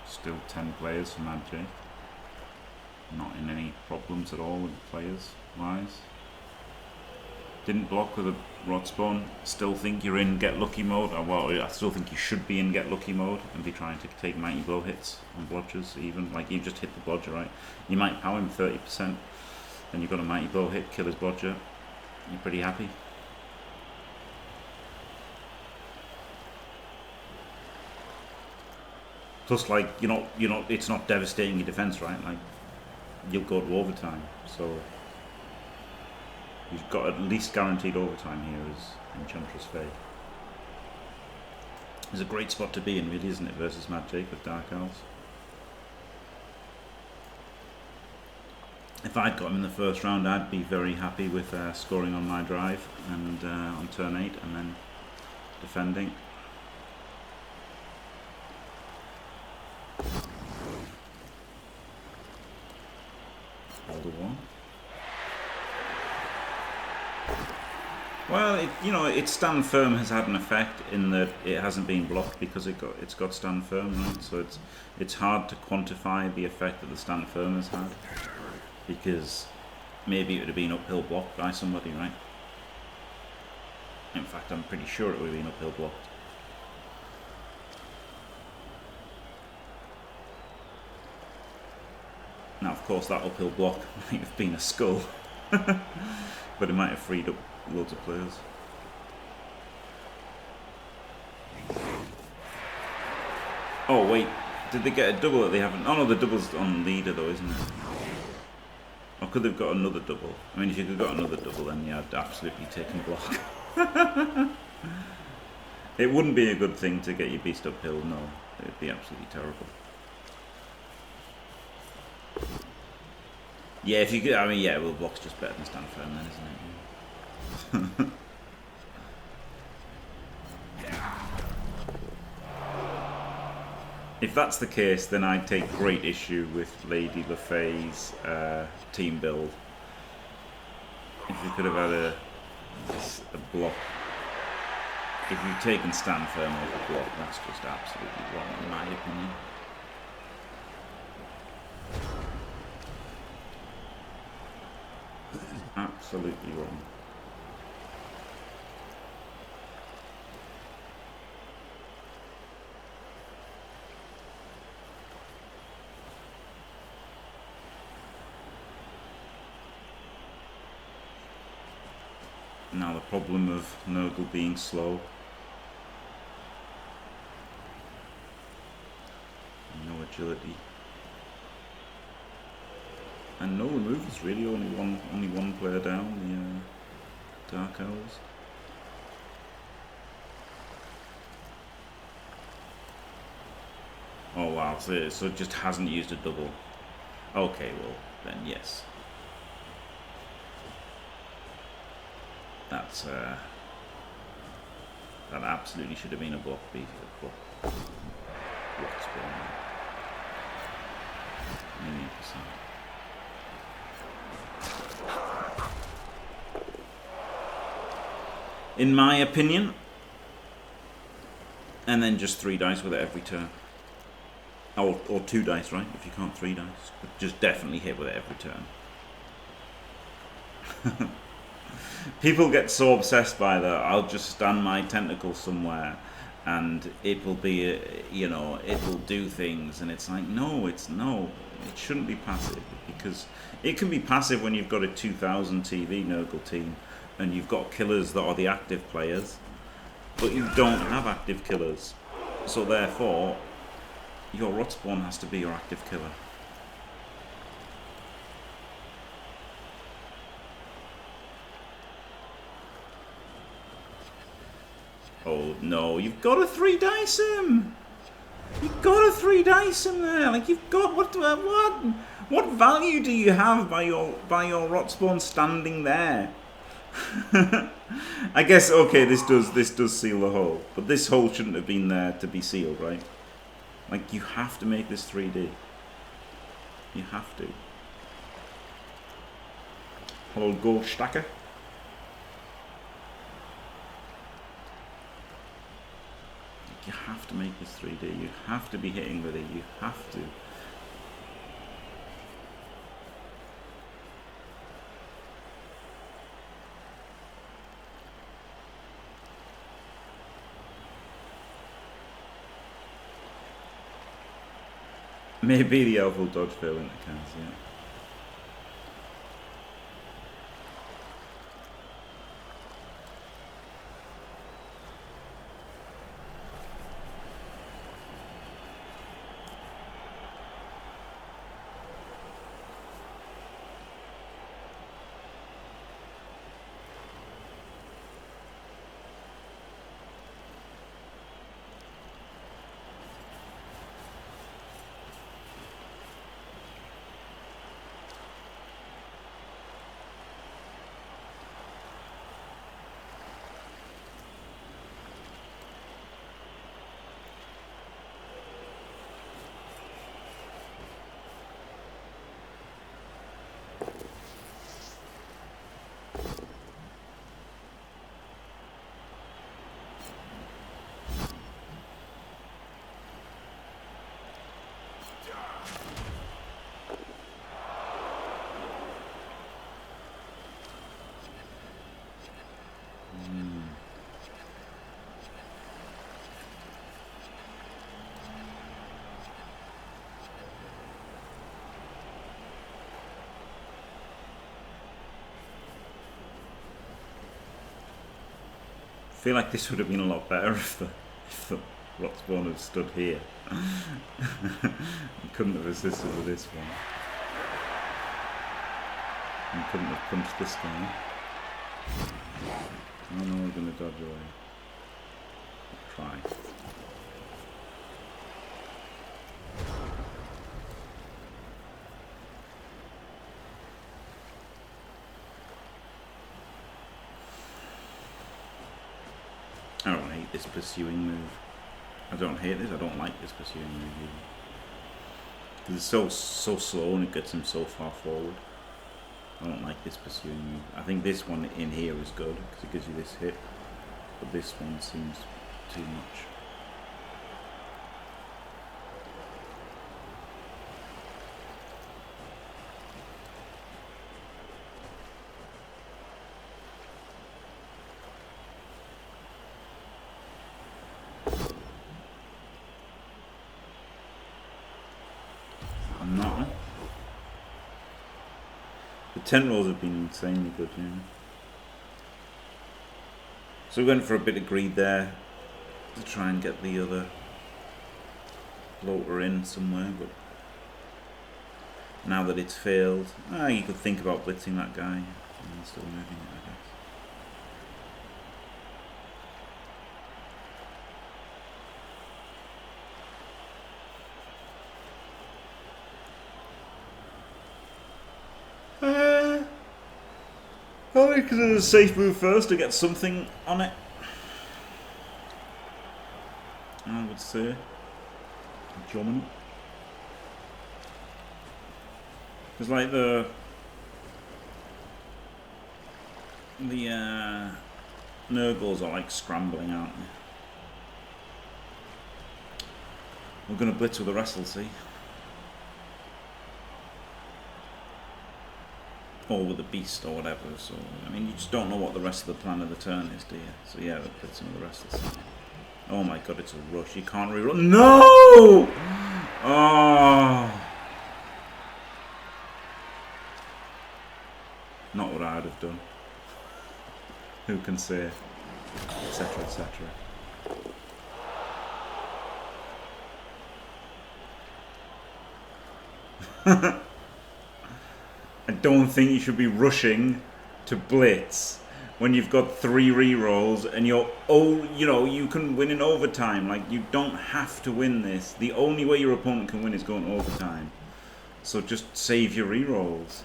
S1: Still 10 players for MadJake. Not in any problems at all with players wise. Didn't block with a rod spawn. Still think you're in get lucky mode. Well, I still think you should be in get lucky mode and be trying to take mighty blow hits on blodgers. Even like you just hit the blodger, right? You might power him 30%, and you've got a mighty blow hit, kill his blodger. You're pretty happy. Plus, like you're not. It's not devastating your defense, right? Like you'll go to overtime, so. You've got at least guaranteed overtime here as Enchantress Fae. It's a great spot to be in, really, isn't it, versus MadJake with Dark Elves? If I'd got him in the first round, I'd be very happy with scoring on my drive and on turn 8 and then defending. Hold a 1. Well, its stand firm has had an effect in that it hasn't been blocked because it's got stand firm, right? So it's hard to quantify the effect that the stand firm has had because maybe it would have been uphill blocked by somebody, right? In fact, I'm pretty sure it would have been uphill blocked. Now, of course, that uphill block might have been a skull, but it might have freed up loads of players. Oh wait, did they get a double that they haven't? Oh no, the double's on leader though, isn't it? Or could they've got another double? I mean, if you could have got another double, then yeah, I'd absolutely taken block. It wouldn't be a good thing to get your beast uphill, no. It would be absolutely terrible. Yeah, if you could, I mean, yeah, well, block's just better than stand firm then, isn't it? If that's the case, then I'd take great issue with Lady LaFay's team build. If you could have had a block. If you've taken stand firm over block, that's just absolutely wrong in my opinion. Absolutely wrong. Now the problem of Nurgle being slow. No agility. And no removers really, only one player down, the Dark Elves. Oh wow, so it just hasn't used a double. Okay, well then yes. That's that absolutely should have been a block B for the block. Block spawn. In my opinion. And then just 3 dice with it every turn. Or 2 dice, right? If you can't 3 dice. But just definitely hit with it every turn. People get so obsessed by that. I'll just stand my tentacle somewhere and it will be, it will do things. And it's like, no, it shouldn't be passive. Because it can be passive when you've got a 2000 TV Nurgle team and you've got killers that are the active players. But you don't have active killers. So therefore, your rot spawn has to be your active killer. Oh no, you've got to 3 dice him! You've got to 3 dice him there! Like you've got what value do you have by your rot spawn standing there? I guess okay, this does seal the hole, but this hole shouldn't have been there to be sealed, right? Like you have to make this 3D. You have to. Hello, gold stacker. You have to make this 3D. You have to be hitting with it. You have to. Maybe the elf will dodge fail into cans, yeah. I feel like this would have been a lot better if the rot spawn had stood here. You couldn't have assisted with this one. You couldn't have punched this guy. Oh no, we're going to dodge away. Try. I don't hate this pursuing move. I don't hate this, I don't like this pursuing move either. Because it's so slow and it gets him so far forward. I don't like this pursuing move. I think this one in here is good because it gives you this hit. But this one seems too much. The tent rolls have been insanely good, yeah. So we went for a bit of greed there to try and get the other floater in somewhere, but now that it's failed, you could think about blitzing that guy and still moving it, I guess. I think it's a safe move first to get something on it, I would say. Germany. Because like the Nurgles are like scrambling, aren't they? We're going to blitz with the wrestle, see? Or with the beast or whatever, so I mean you just don't know what the rest of the plan of the turn is, do you? So yeah, we're blitzing with the wrestle. Oh my god, it's a rush. You can't reroll. No! Oh! Not what I'd have done. Who can say? Etc. etc. I don't think you should be rushing to blitz when you've got 3 rerolls and you're you can win in overtime. Like, you don't have to win this. The only way your opponent can win is going overtime. So just save your rerolls.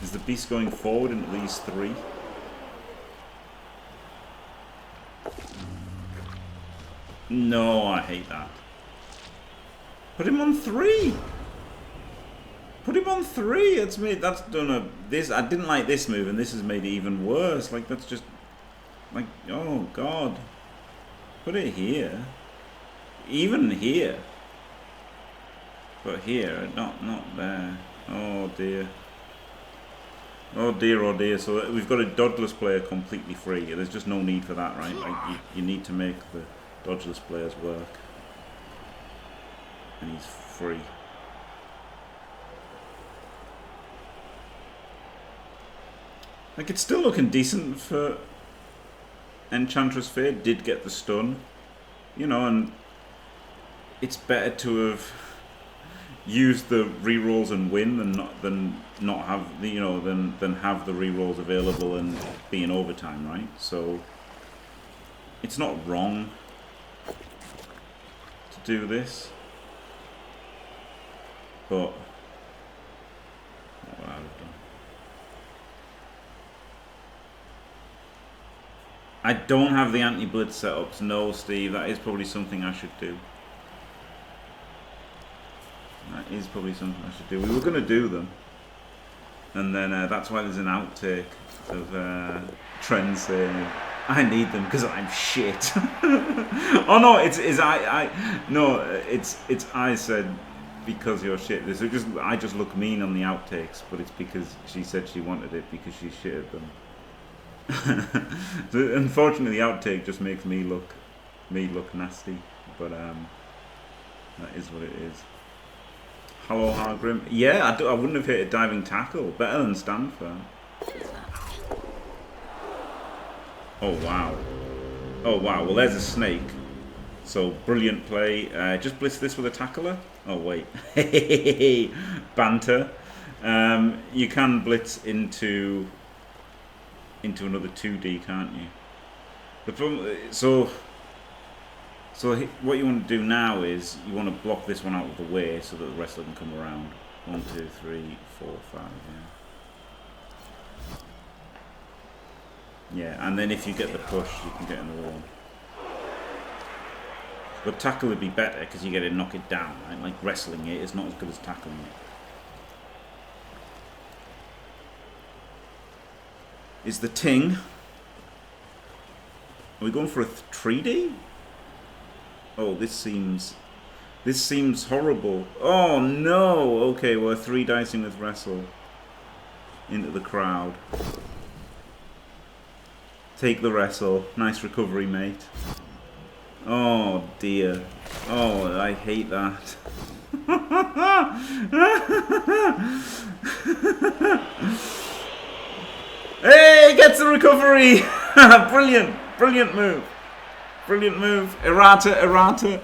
S1: Is the beast going forward into these 3? No, I hate that. Put him on 3. Put him on 3. That's done this. I didn't like this move, and this has made it even worse. Like, that's just like, oh god. Put it here. Even here. But here, not there. Oh dear. Oh dear, oh dear. So we've got a dodgeless player completely free. There's just no need for that, right? Like, you need to make the dodgeless players work. And he's free. Like, it's still looking decent for Enchantress Fade. Did get the stun. You know, and it's better to have used the rerolls and win than not have the than have the rerolls available and be in overtime, right? So it's not wrong to do this, but not what I would have done. I don't have the anti-blitz setups. No, Steve, that is probably something I should do. That is probably something I should do. We were going to do them, and then that's why there's an outtake of Trent saying, "I need them because I'm shit." Oh no, it's I said because you're shit. I just look mean on the outtakes, but it's because she said she wanted it because she shitted them. So unfortunately, the outtake just makes me look nasty, but that is what it is. Hello, Hargrim. Yeah, I wouldn't have hit a diving tackle. Better than stand firm. Oh wow. Oh wow. Well, there's a snake. So brilliant play. Just blitz this with a tackler. Oh wait. Banter. You can blitz into another 2D, can't you? The problem, so what you want to do now is you want to block this one out of the way so that the rest of them come around. 1, 2, 3, 4, 5. Yeah, and then if you get the push, you can get another one. But tackle would be better because you get to knock it down. Right? Like wrestling it is not as good as tackling it. Is the ting? Are we going for a 3D? Oh, this seems horrible. Oh no! Okay, we're 3 dicing with wrestle into the crowd. Take the wrestle. Nice recovery, mate. Oh dear. Oh, I hate that. Hey, gets the recovery! Brilliant, brilliant move. Brilliant move. Errata, errata.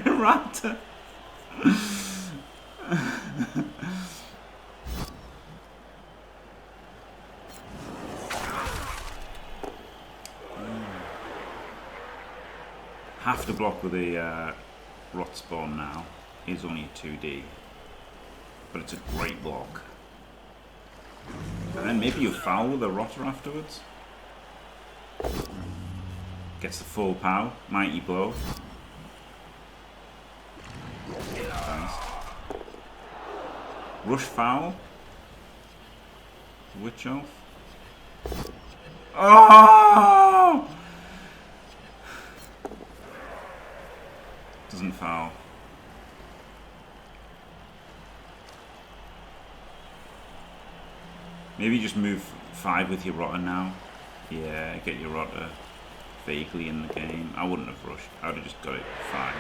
S1: Errata. Have to block with a rot spawn now. It's only a 2D, but it's a great block. And then maybe you foul with a rotter afterwards. Gets the full pow, mighty blow. Nice. Rush foul. Witch elf. Oh! Doesn't foul. Maybe just move 5 with your rotter now. Yeah, get your rotter vaguely in the game. I wouldn't have rushed. I would have just got it 5.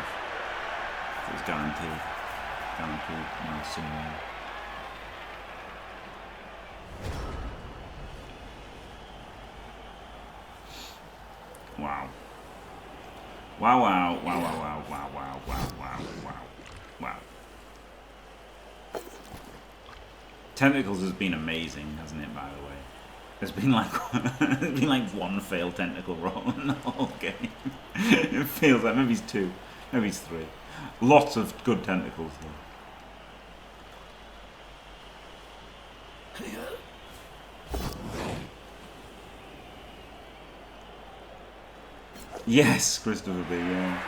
S1: It was guaranteed. Guaranteed. Nice somewhere. Wow. Wow, wow, wow, wow, wow, wow, wow, wow, wow, wow, wow. Tentacles has been amazing, hasn't it, by the way? There's been like one failed tentacle roll in the whole game. It feels like maybe it's 2, maybe it's 3. Lots of good tentacles though. Yes, Christopher B, yeah.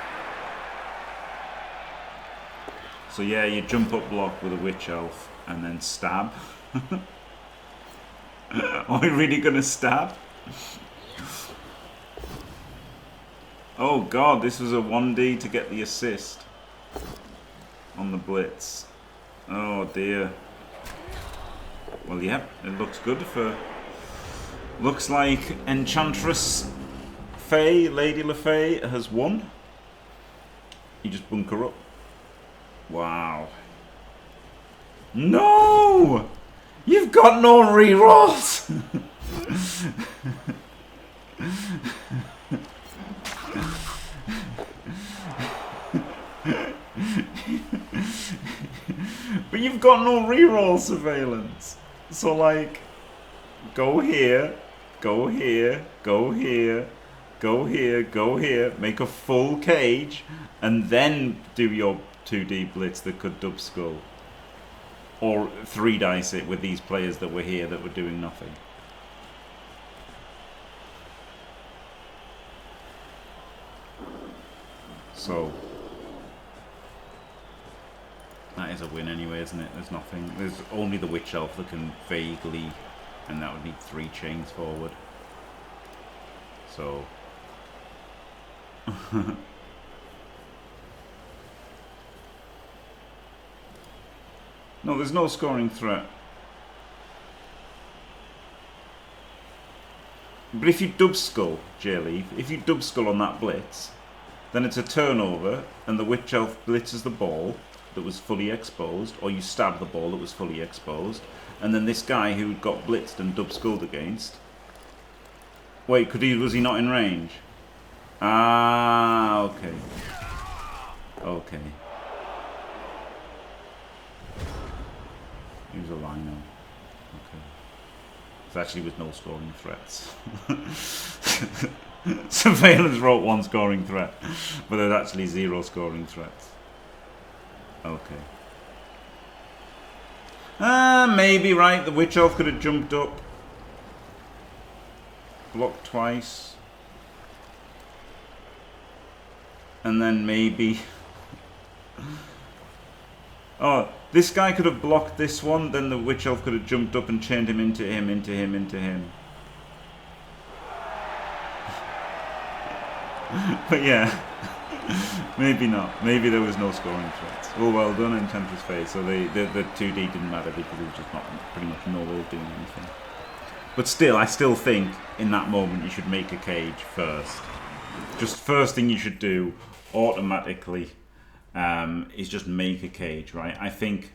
S1: So yeah, you jump up block with a witch elf and then stab. Are we really gonna stab? Oh god, this was a 1D to get the assist on the blitz. Oh dear. Well, yeah, it looks good for... Looks like Enchantress Faye, Lady LaFay, has won. You just bunker up. Wow. No! You've got no rerolls! But you've got no reroll surveillance. So like, go here, go here, go here, go here, go here, make a full cage, and then do your 2D blitz that could dub skull. Or 3 dice it with these players that were here that were doing nothing. So that is a win anyway, isn't it? There's nothing. There's only the witch elf that can vaguely, and that would need 3 chains forward. So no, there's no scoring threat. But if you dub skull, J-Leaf, if you dub skull on that blitz, then it's a turnover, and the witch elf blitzes the ball that was fully exposed, or you stab the ball that was fully exposed, and then this guy who got blitzed and dub skulled against. Wait, was he not in range? Ah, okay. Okay. He was a lino. Okay. There actually was no scoring threats. Surveillance wrote 1 scoring threat, but there's actually 0 scoring threats. Okay. Maybe, right? The witch elf could have jumped up. Blocked twice. And then maybe... Oh, this guy could have blocked this one, then the witch elf could have jumped up and chained him into him, into him, into him. But yeah, maybe not. Maybe there was no scoring threats. Oh, well done, Enchantress Face. So the 2D didn't matter because it was just not pretty much no way of doing anything. But still, I still think in that moment you should make a cage first Just first thing you should do automatically is just make a cage, right? I think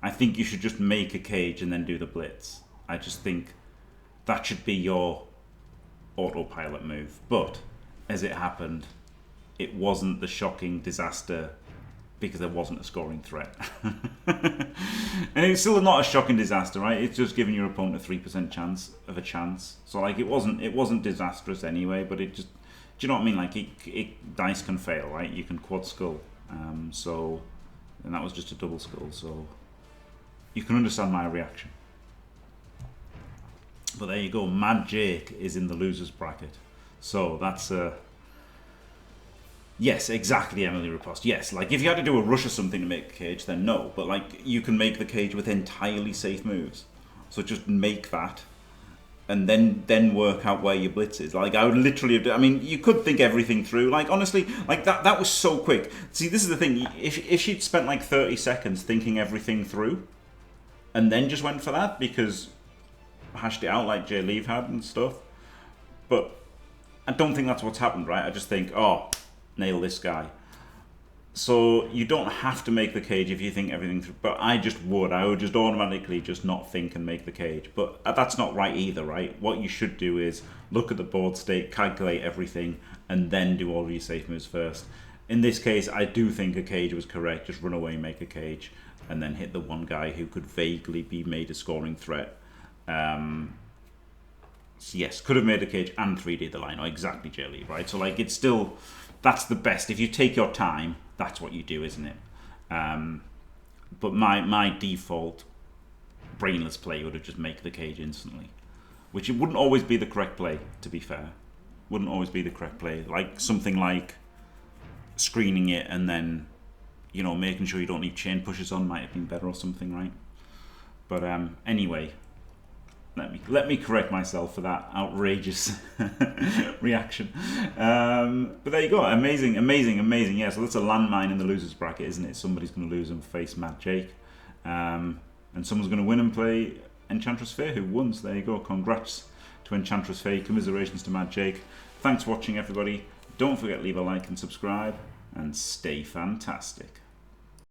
S1: you should just make a cage and then do the blitz. I just think that should be your autopilot move. But as it happened, it wasn't the shocking disaster because there wasn't a scoring threat. And it's still not a shocking disaster, right? It's just giving your opponent a 3% chance of a chance. So like it wasn't disastrous anyway, but it just, do you know what I mean? Like it dice can fail, right? You can quad skull. And that was just a double skull, so you can understand my reaction. But there you go, MadJake is in the losers bracket. So that's yes, exactly, Emily Riposte. Yes, like if you had to do a rush or something to make a cage, then no. But like you can make the cage with entirely safe moves. So just make that, and then work out where your blitz is. Like I would literally have, I mean, you could think everything through. Like honestly, like that was so quick. See, this is the thing. If she'd spent like 30 seconds thinking everything through, and then just went for that because hashed it out like Jay Leave had and stuff. But I don't think that's what's happened, right? I just think, oh, nail this guy. So you don't have to make the cage if you think everything through, but I would just automatically just not think and make the cage. But that's not right either, right? What you should do is look at the board state, calculate everything, and then do all of your safe moves first. In this case, I do think a cage was correct. Just run away, make a cage, and then hit the one guy who could vaguely be made a scoring threat. So yes, could have made a cage and 3D the line, or exactly, Jelly, right? So like it's still, that's the best. If you take your time, that's what you do, isn't it? But my default brainless play would have just make the cage instantly, which it wouldn't always be the correct play, to be fair. Wouldn't always be the correct play. Like something like screening it and then, you know, making sure you don't leave chain pushes on might have been better or something, right? But anyway, let me correct myself for that outrageous reaction. But there you go, amazing. Yeah, so that's a landmine in the losers bracket, isn't it? Somebody's going to lose and face MadJake, and someone's going to win and play Enchantress Faye, who won. So there you go. Congrats to Enchantress Faye. Commiserations to MadJake. Thanks for watching, everybody. Don't forget to leave a like and subscribe, and stay fantastic.